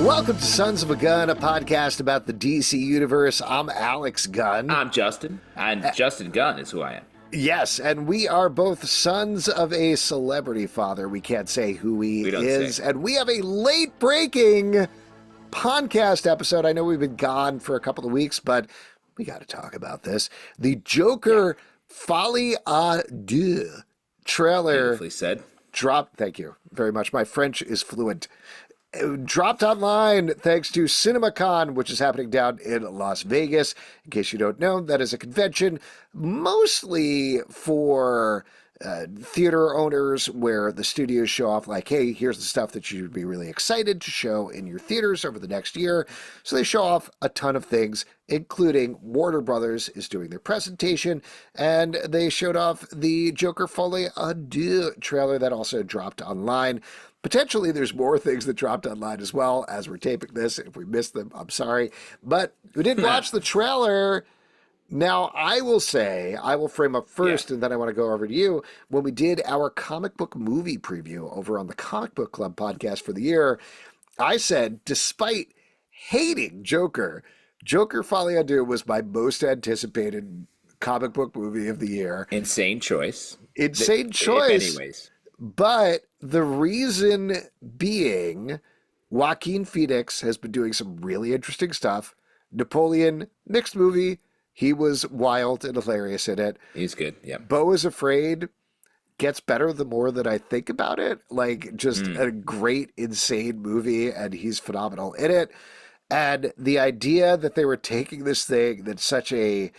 Welcome to Sons of a Gun, a podcast about the DC Universe. I'm Alex Gunn. I'm Justin, and Justin Gunn is who I am. Yes, and we are both sons of a celebrity father. We can't say who he is. And we have a late-breaking podcast episode. I know we've been gone for a couple of weeks, but we got to talk about this. The Joker Folie Deux trailer. Beautifully said. Dropped. Thank you very much. My French is fluent. Dropped online thanks to CinemaCon, which is happening down in Las Vegas. In case you don't know, that is a convention mostly for theater owners where the studios show off like, hey, here's the stuff that you should be really excited to show in your theaters over the next year. So they show off a ton of things, including Warner Brothers is doing their presentation, and they showed off the Joker Folie Deux trailer that also dropped online. Potentially, there's more things that dropped online as well as we're taping this. If we missed them, I'm sorry. But we did watch the trailer. Now, I will frame up first, and then I want to go over to you. When we did our comic book movie preview over on the Comic Book Club podcast for the year, I said, despite hating Joker Folie Deux was my most anticipated comic book movie of the year. Insane choice. Anyways. But the reason being, Joaquin Phoenix has been doing some really interesting stuff. Napoleon, mixed movie. He was wild and hilarious in it. He's good, yeah. Beau is Afraid gets better the more that I think about it. Like, just a great, insane movie, and he's phenomenal in it. And the idea that they were taking this thing that's such a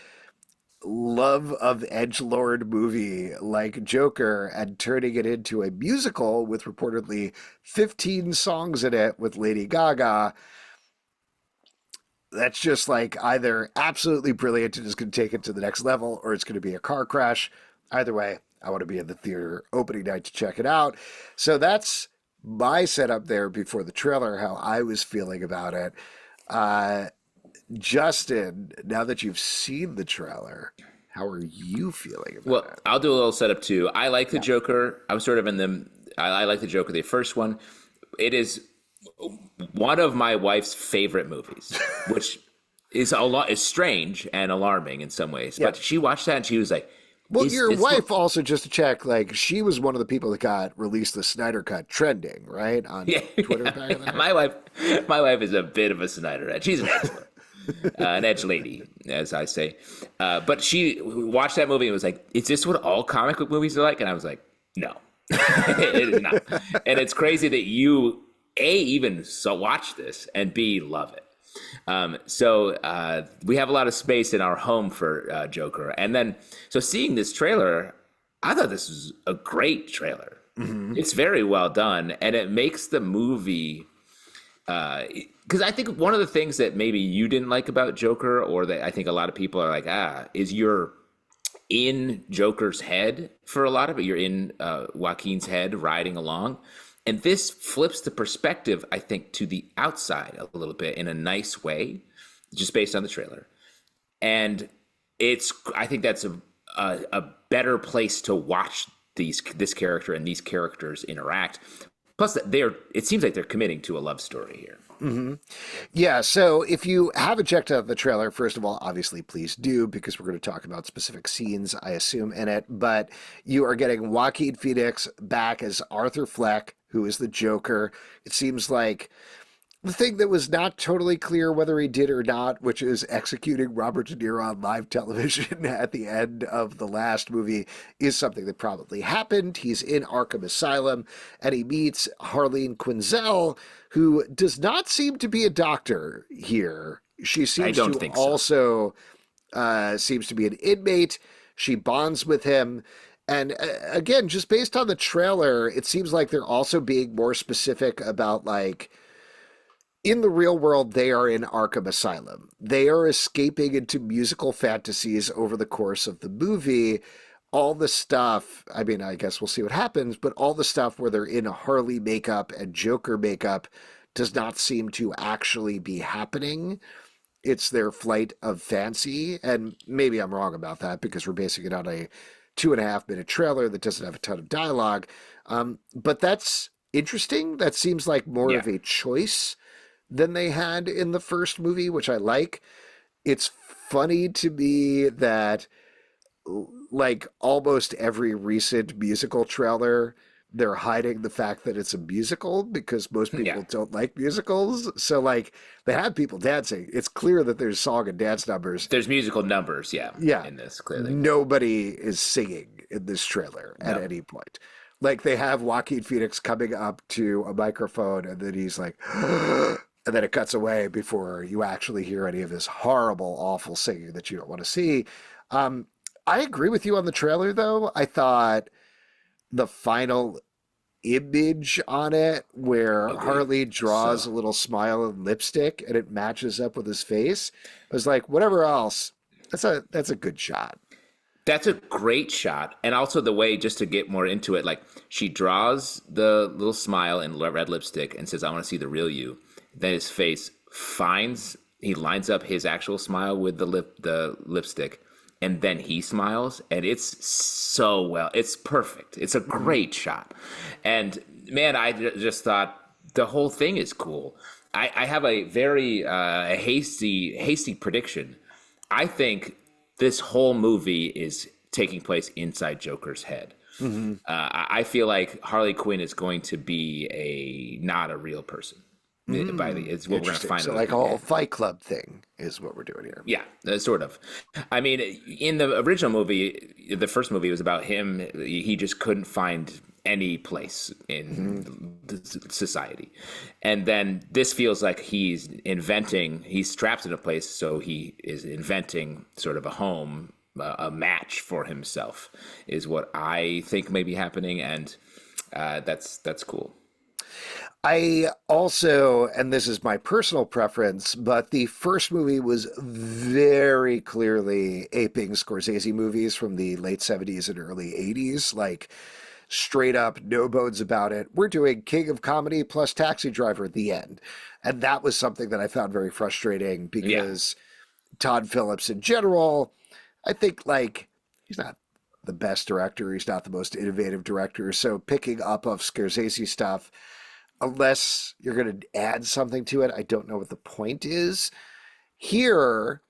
love of edgelord movie like Joker and turning it into a musical with reportedly 15 songs in it with Lady Gaga, that's just like either absolutely brilliant and is going to take it to the next level, or it's going to be a car crash. Either way, I want to be in the theater opening night to check it out. So that's my setup there before the trailer, how I was feeling about it. Justin, now that you've seen the trailer, how are you feeling about it? I'll do a little setup too. I like the Joker. I'm sort of in the. I like the Joker, the first one. It is one of my wife's favorite movies, which is strange and alarming in some ways. But she watched that and she was like, well, your wife also, just to check, like, she was one of the people that got released the Snyder Cut trending, right? On Twitter back then. My wife is a bit of a Snyderhead. She's an edgelord. An edge lady, as I say. But she watched that movie and was like, is this what all comic book movies are like? And I was like, no, it is not. And it's crazy that you, A, even watch this, and B, love it. So we have a lot of space in our home for Joker. And then, so seeing this trailer, I thought this was a great trailer. Mm-hmm. It's very well done. And it makes the movie, because I think one of the things that maybe you didn't like about Joker, or that I think a lot of people are like, is you're in Joker's head for a lot of it. You're in Joaquin's head riding along. And this flips the perspective, I think, to the outside a little bit in a nice way, just based on the trailer. And I think that's a better place to watch this character and these characters interact. Plus, it seems like they're committing to a love story here. Mm-hmm. Yeah, so if you haven't checked out the trailer, first of all, obviously, please do, because we're going to talk about specific scenes, I assume, in it. But you are getting Joaquin Phoenix back as Arthur Fleck, who is the Joker. It seems like the thing that was not totally clear whether he did or not, which is executing Robert De Niro on live television at the end of the last movie, is something that probably happened. He's in Arkham Asylum, and he meets Harleen Quinzel, who does not seem to be a doctor here. She seems to also seems to be an inmate. She bonds with him. And again, just based on the trailer, it seems like they're also being more specific about, like, in the real world, they are in Arkham Asylum. They are escaping into musical fantasies over the course of the movie. All the stuff, I mean, I guess we'll see what happens, but all the stuff where they're in Harley makeup and Joker makeup does not seem to actually be happening. It's their flight of fancy. And maybe I'm wrong about that because we're basing it on a 2.5-minute trailer that doesn't have a ton of dialogue. But that's interesting. That seems like more of a choice than they had in the first movie, which I like. It's funny to me that like almost every recent musical trailer, they're hiding the fact that it's a musical because most Yeah. people don't like musicals. So like they have people dancing. It's clear that there's song and dance numbers. There's musical numbers, yeah, Yeah. in this clearly. Nobody is singing in this trailer at No. any point. Like they have Joaquin Phoenix coming up to a microphone and then he's like, and then it cuts away before you actually hear any of his horrible, awful singing that you don't want to see. Um, I agree with you on the trailer, though. I thought the final image on it, where Agreed. Harley draws So a little smile and lipstick, and it matches up with his face, I was like, whatever else, that's a good shot. that's a great shot. And also the way, just to get more into it, like she draws the little smile and red lipstick and says, I want to see the real you. Then his face he lines up his actual smile with the lipstick. And then he smiles, and it's so well. It's perfect. It's a great shot. And man, just thought the whole thing is cool. I have a very hasty prediction. I think this whole movie is taking place inside Joker's head. Mm-hmm. I feel like Harley Quinn is going to be not a real person. It's what we're going to Interesting. find So out. like a whole Fight Club thing is what we're doing here. Yeah, sort of. I mean, in the original movie, the first movie was about him. He just couldn't find any place in society. And then this feels like he's trapped in a place, so he is inventing sort of a home, a match for himself, is what I think may be happening. And that's cool. I also, and this is my personal preference, but the first movie was very clearly aping Scorsese movies from the late 70s and early 80s. Like, straight up, no bones about it. We're doing King of Comedy plus Taxi Driver at the end. And that was something that I found very frustrating Yeah. because Todd Phillips in general, I think, like, he's not the best director. He's not the most innovative director. So picking up of Scorsese stuff, unless you're going to add something to it, I don't know what the point is. Here,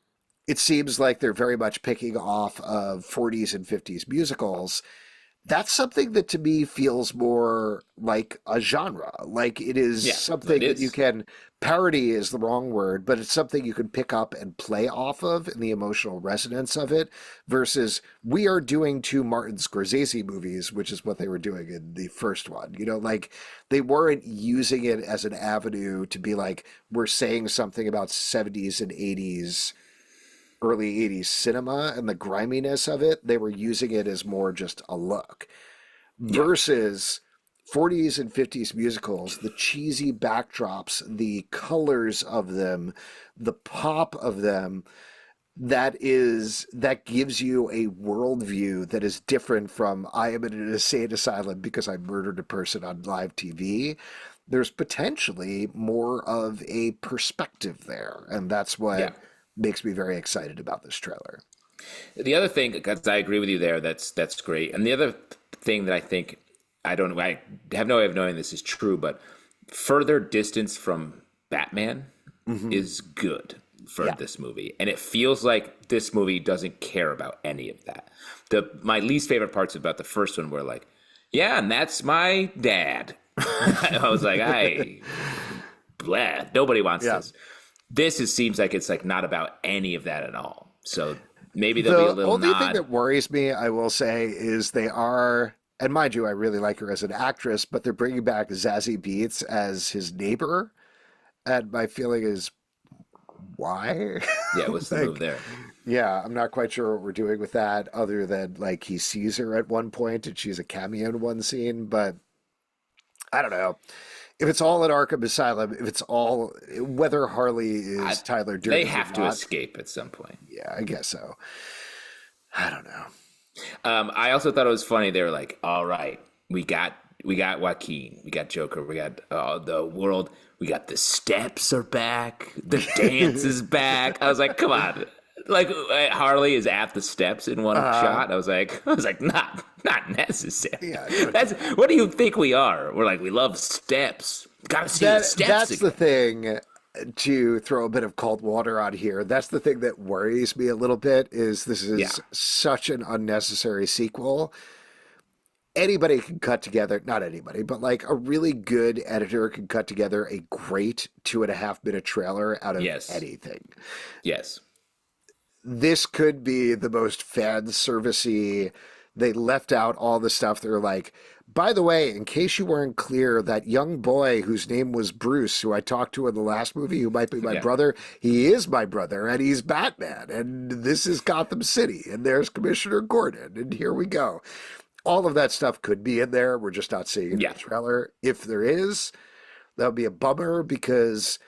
it seems like they're very much picking off of 40s and 50s musicals. That's something that to me feels more like a genre. Like it is Yeah, it something that you is. can parody is the wrong word, but it's something you can pick up and play off of in the emotional resonance of it versus we are doing two Martin Scorsese movies, which is what they were doing in the first one. You know, like they weren't using it as an avenue to be like, we're saying something about 70s and 80s early 80s cinema and the griminess of it. They were using it as more just a look Yeah. versus 40s and 50s musicals, the cheesy backdrops, the colors of them, the pop of them, that gives you a worldview that is different from I am in an insane asylum because I murdered a person on live TV. There's potentially more of a perspective there, and that's Yeah. what makes me very excited about this trailer. The other thing, because I agree with you there, that's great. And the other thing that I think I have no way of knowing this is true, but further distance from Batman Hmm. is good for Yeah. this movie, and it feels like this movie doesn't care about any of that. My least favorite parts about the first one were like, yeah, and that's my dad. I was like, blah, nobody wants Yeah. this. Seems like it's like not about any of that at all. So maybe there'll be a The little only thing nod. that worries me, I will say, is they are, and mind you, I really like her as an actress, but they're bringing back Zazie Beetz as his neighbor. And my feeling is, why? Yeah, what's the move Like, there? yeah, I'm not quite sure what we're doing with that, other than like he sees her at one point and she's a cameo in one scene. But I don't know. If it's all at Arkham Asylum, if it's all, whether Harley I, is Tyler they Durden have or to not, escape at some point. yeah, I guess so. I don't know. I also thought it was funny. They were like, "All right, we got Joaquin, we got Joker, we got the world, we got the steps are back, the dance is back." I was like, "Come on!" Like Harley is at the steps in one shot. I was like, not necessary. Yeah, That's what do you think we are? We're like, we love steps. Got to see the steps That's again. the thing. to throw a bit of cold water on here, that's the thing that worries me a little bit is this Yeah. is such an unnecessary sequel. Anybody can cut together, not anybody, but like a really good editor can cut together a great 2.5 minute trailer out of Yes. anything. Yes. This could be the most fan servicey. They left out all the stuff. They're like, by the way, in case you weren't clear, that young boy whose name was Bruce, who I talked to in the last movie, who might be my Yeah. brother, he is my brother, and he's Batman, and this is Gotham City, and there's Commissioner Gordon, and here we go. All of that stuff could be in there. We're just not seeing it in Yeah. the trailer. If there is, that would be a bummer because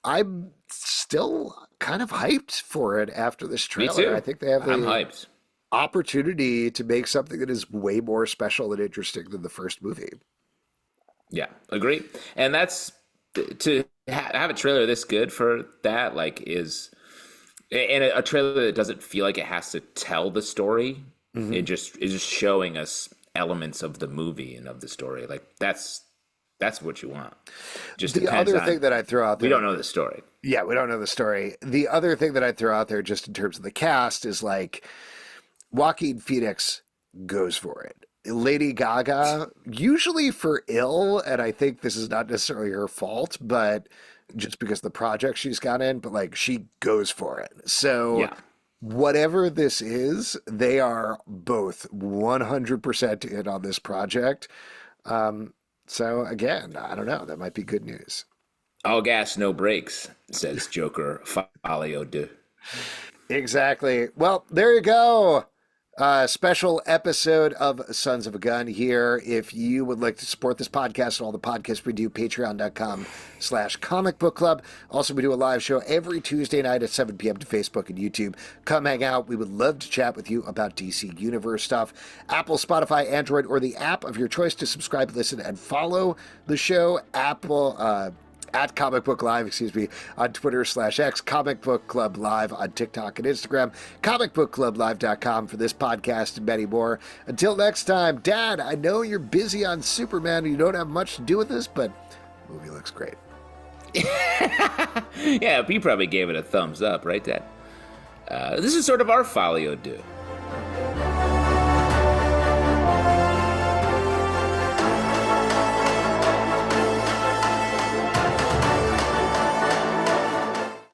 I'm still kind of hyped for it after this Me trailer. too. I think they have I'm the hyped. opportunity to make something that is way more special and interesting than the first movie. Yeah, agree. And that's to have a trailer this good for that, like, is and a trailer that doesn't feel like it has to tell the story. It just is just showing us elements of the movie and of the story. Like that's what you want. Just The depends other on, thing that I throw out we there, don't know the story. yeah, we don't know the story. The other thing that I throw out there, just in terms of the cast, is like Joaquin Phoenix goes for it. Lady Gaga, usually for ill, and I think this is not necessarily her fault, but just because of the project she's got in, but like she goes for it. So Yeah. whatever this is, they are both 100% in on this project. So again, I don't know. That might be good news. All gas, no brakes, says Joker Folie Deux. Exactly. Well, there you go. Special episode of Sons of a Gun here. If you would like to support this podcast and all the podcasts we do, patreon.com/comic book club. Also, we do a live show every Tuesday night at 7 p.m. to Facebook and YouTube. Come hang out. We would love to chat with you about DC Universe stuff. Apple, Spotify, Android, or the app of your choice to subscribe, listen, and follow the show. Apple, at Comic Book Live, on Twitter/X, Comic Book Club Live on TikTok and Instagram, comicbookclublive.com for this podcast and many more. Until next time, Dad, I know you're busy on Superman and you don't have much to do with this, but the movie looks great. Yeah, you probably gave it a thumbs up, right, Dad? This is sort of our Folie Deux.